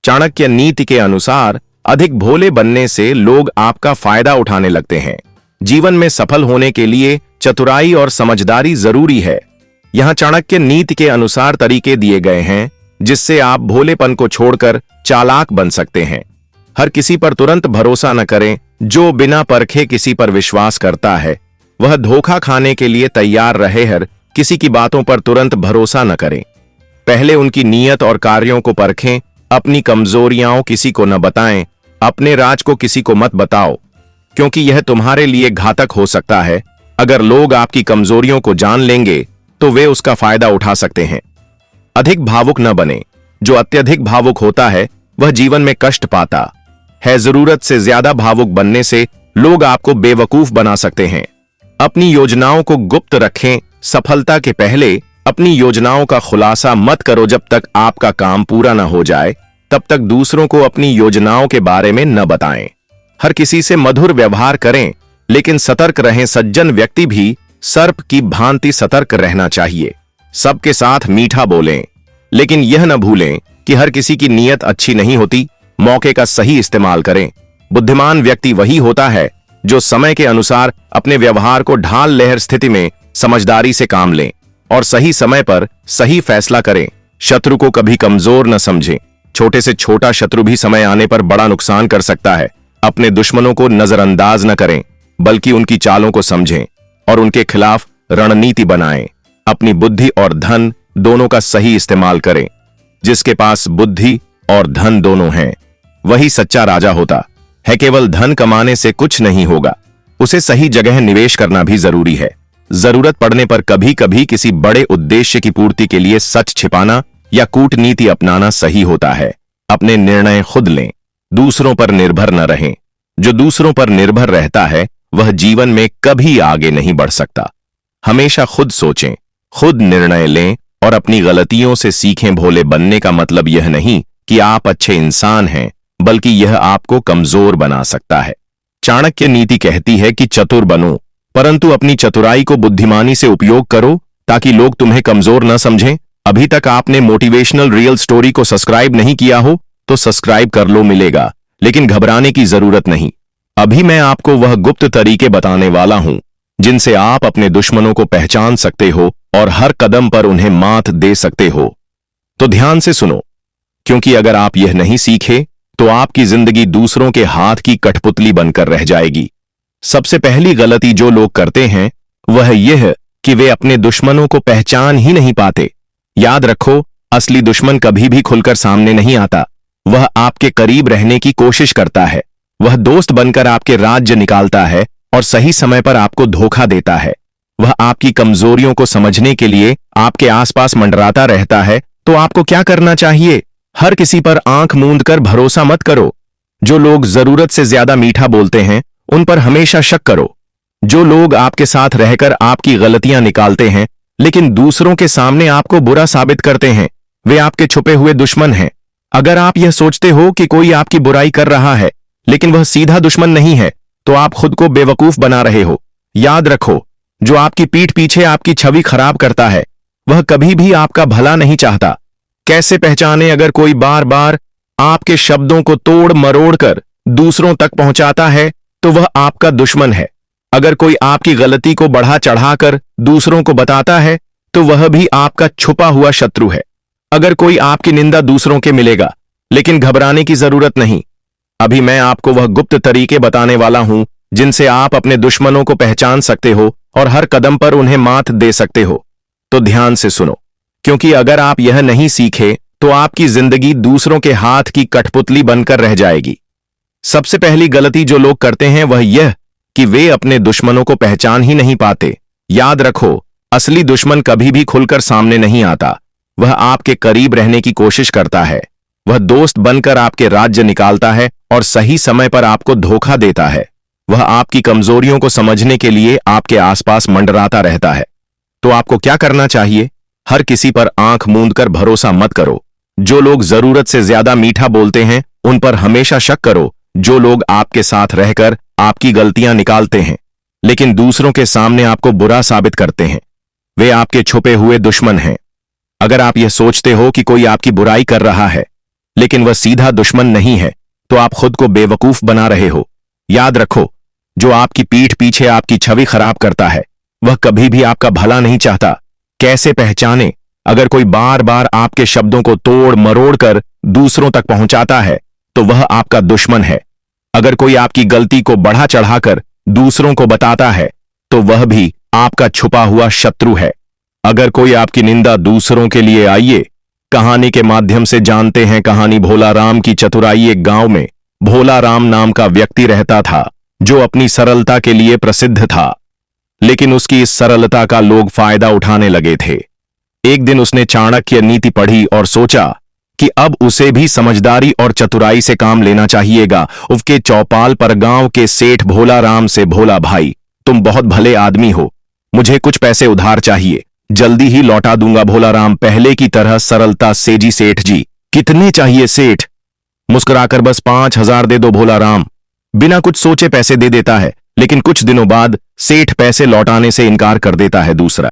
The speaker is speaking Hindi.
चाणक्य नीति के अनुसार अधिक भोले बनने से लोग आपका फायदा उठाने लगते हैं। जीवन में सफल होने के लिए चतुराई और समझदारी जरूरी है। यहाँ चाणक्य नीति के अनुसार तरीके दिए गए हैं जिससे आप भोलेपन को छोड़कर चालाक बन सकते हैं। हर किसी पर तुरंत भरोसा न करें। जो बिना परखे किसी पर विश्वास करता है वह धोखा खाने के लिए तैयार रहे। हर किसी की बातों पर तुरंत भरोसा न करें। पहले उनकी नीयत और कार्यों को परखें। अपनी कमजोरियां किसी को न बताएं। अपने राज को किसी को मत बताओ, क्योंकि यह तुम्हारे लिए घातक हो सकता है। अगर लोग आपकी कमजोरियों को जान लेंगे तो वे उसका फायदा उठा सकते हैं। अधिक भावुक न बने। जो अत्यधिक भावुक होता है वह जीवन में कष्ट पाता है। जरूरत से ज्यादा भावुक बनने से लोग आपको बेवकूफ बना सकते हैं। अपनी योजनाओं को गुप्त रखें। सफलता के पहले अपनी योजनाओं का खुलासा मत करो। जब तक आपका काम पूरा न हो जाए तब तक दूसरों को अपनी योजनाओं के बारे में न बताएं। हर किसी से मधुर व्यवहार करें, लेकिन सतर्क रहें। सज्जन व्यक्ति भी सर्प की भांति सतर्क रहना चाहिए। सबके साथ मीठा बोलें, लेकिन यह न भूलें कि हर किसी की नीयत अच्छी नहीं होती। मौके का सही इस्तेमाल करें। बुद्धिमान व्यक्ति वही होता है जो समय के अनुसार अपने व्यवहार को ढाल ले। हर स्थिति में समझदारी से काम लें और सही समय पर सही फैसला करें। शत्रु को कभी कमजोर न समझें। छोटे से छोटा शत्रु भी समय आने पर बड़ा नुकसान कर सकता है। अपने दुश्मनों को नजरअंदाज न करें, बल्कि उनकी चालों को समझें और उनके खिलाफ रणनीति बनाएं। अपनी बुद्धि और धन दोनों का सही इस्तेमाल करें। जिसके पास बुद्धि और धन दोनों हैं वही सच्चा राजा होता है। केवल धन कमाने से कुछ नहीं होगा, उसे सही जगह निवेश करना भी जरूरी है। जरूरत पड़ने पर कभी कभी किसी बड़े उद्देश्य की पूर्ति के लिए सच छिपाना या कूटनीति अपनाना सही होता है। अपने निर्णय खुद लें, दूसरों पर निर्भर न रहें। जो दूसरों पर निर्भर रहता है वह जीवन में कभी आगे नहीं बढ़ सकता। हमेशा खुद सोचें, खुद निर्णय लें और अपनी गलतियों से सीखें। भोले बनने का मतलब यह नहीं कि आप अच्छे इंसान हैं, बल्कि यह आपको कमजोर बना सकता है। चाणक्य नीति कहती है कि चतुर बनो, परंतु अपनी चतुराई को बुद्धिमानी से उपयोग करो ताकि लोग तुम्हें कमजोर न समझें। अभी तक आपने मोटिवेशनल रियल स्टोरी को सब्सक्राइब नहीं किया हो तो सब्सक्राइब कर लो, मिलेगा, लेकिन घबराने की जरूरत नहीं। अभी मैं आपको वह गुप्त तरीके बताने वाला हूं जिनसे आप अपने दुश्मनों को पहचान सकते हो और हर कदम पर उन्हें मात दे सकते हो। तो ध्यान से सुनो, क्योंकि अगर आप यह नहीं सीखे तो आपकी जिंदगी दूसरों के हाथ की कठपुतली बनकर रह जाएगी। सबसे पहली गलती जो लोग करते हैं वह यह कि वे अपने दुश्मनों को पहचान ही नहीं पाते। याद रखो, असली दुश्मन कभी भी खुलकर सामने नहीं आता। वह आपके करीब रहने की कोशिश करता है। वह दोस्त बनकर आपके राज्य निकालता है और सही समय पर आपको धोखा देता है। वह आपकी कमजोरियों को समझने के लिए आपके आसपास मंडराता रहता है। तो आपको क्या करना चाहिए? हर किसी पर आंख मूंद कर भरोसा मत करो। जो लोग जरूरत से ज्यादा मीठा बोलते हैं उन पर हमेशा शक करो। जो लोग आपके साथ रहकर आपकी गलतियां निकालते हैं लेकिन दूसरों के सामने आपको बुरा साबित करते हैं, वे आपके छुपे हुए दुश्मन हैं। अगर आप यह सोचते हो कि कोई आपकी बुराई कर रहा है लेकिन वह सीधा दुश्मन नहीं है, तो आप खुद को बेवकूफ बना रहे हो। याद रखो, जो आपकी पीठ पीछे आपकी छवि खराब करता है वह कभी भी आपका भला नहीं चाहता। कैसे पहचाने? अगर कोई बार बार आपके शब्दों को तोड़ मरोड़ कर दूसरों तक पहुंचाता है तो वह आपका दुश्मन है। अगर कोई आपकी गलती को बढ़ा चढ़ाकर दूसरों को बताता है तो वह भी आपका छुपा हुआ शत्रु है। अगर कोई आपकी निंदा दूसरों के मिलेगा, लेकिन घबराने की जरूरत नहीं। अभी मैं आपको वह गुप्त तरीके बताने वाला हूं जिनसे आप अपने दुश्मनों को पहचान सकते हो और हर कदम पर उन्हें मात दे सकते हो। तो ध्यान से सुनो, क्योंकि अगर आप यह नहीं सीखे तो आपकी जिंदगी दूसरों के हाथ की कठपुतली बनकर रह जाएगी। सबसे पहली गलती जो लोग करते हैं वह यह कि वे अपने दुश्मनों को पहचान ही नहीं पाते। याद रखो, असली दुश्मन कभी भी खुलकर सामने नहीं आता। वह आपके करीब रहने की कोशिश करता है। वह दोस्त बनकर आपके राज्य निकालता है और सही समय पर आपको धोखा देता है। वह आपकी कमजोरियों को समझने के लिए आपके आसपास मंडराता रहता है। तो आपको क्या करना चाहिए? हर किसी पर आंख मूंद कर भरोसा मत करो। जो लोग जरूरत से ज्यादा मीठा बोलते हैं उन पर हमेशा शक करो। जो लोग आपके साथ रहकर आपकी गलतियां निकालते हैं लेकिन दूसरों के सामने आपको बुरा साबित करते हैं, वे आपके छुपे हुए दुश्मन हैं। अगर आप यह सोचते हो कि कोई आपकी बुराई कर रहा है लेकिन वह सीधा दुश्मन नहीं है, तो आप खुद को बेवकूफ बना रहे हो। याद रखो, जो आपकी पीठ पीछे आपकी छवि खराब करता है, वह कभी भी आपका भला नहीं चाहता। कैसे पहचाने? अगर कोई बार बार आपके शब्दों को तोड़ मरोड़ कर दूसरों तक पहुंचाता है, तो वह आपका दुश्मन है। अगर कोई आपकी गलती को बढ़ा चढ़ाकर दूसरों को बताता है, तो वह भी आपका छुपा हुआ शत्रु है। अगर कोई आपकी निंदा दूसरों के लिए, आइए कहानी के माध्यम से जानते हैं कहानी भोला राम की चतुराई। एक गांव में भोला राम नाम का व्यक्ति रहता था, जो अपनी सरलता के लिए प्रसिद्ध था, लेकिन उसकी इस सरलता का लोग फायदा उठाने लगे थे। एक दिन उसने चाणक्य नीति पढ़ी और सोचा कि अब उसे भी समझदारी और चतुराई से काम लेना चाहिएगा। उसके चौपाल पर गांव के सेठ भोला राम से, भोला भाई, तुम बहुत भले आदमी हो, मुझे कुछ पैसे उधार चाहिए, जल्दी ही लौटा दूंगा। भोला राम पहले की तरह सरलता से, जी सेठ जी, कितने चाहिए सेठ? मुस्कुराकर, बस 5,000 दे दो। भोला राम बिना कुछ सोचे पैसे दे देता है, लेकिन कुछ दिनों बाद सेठ पैसे लौटाने से इनकार कर देता है। दूसरा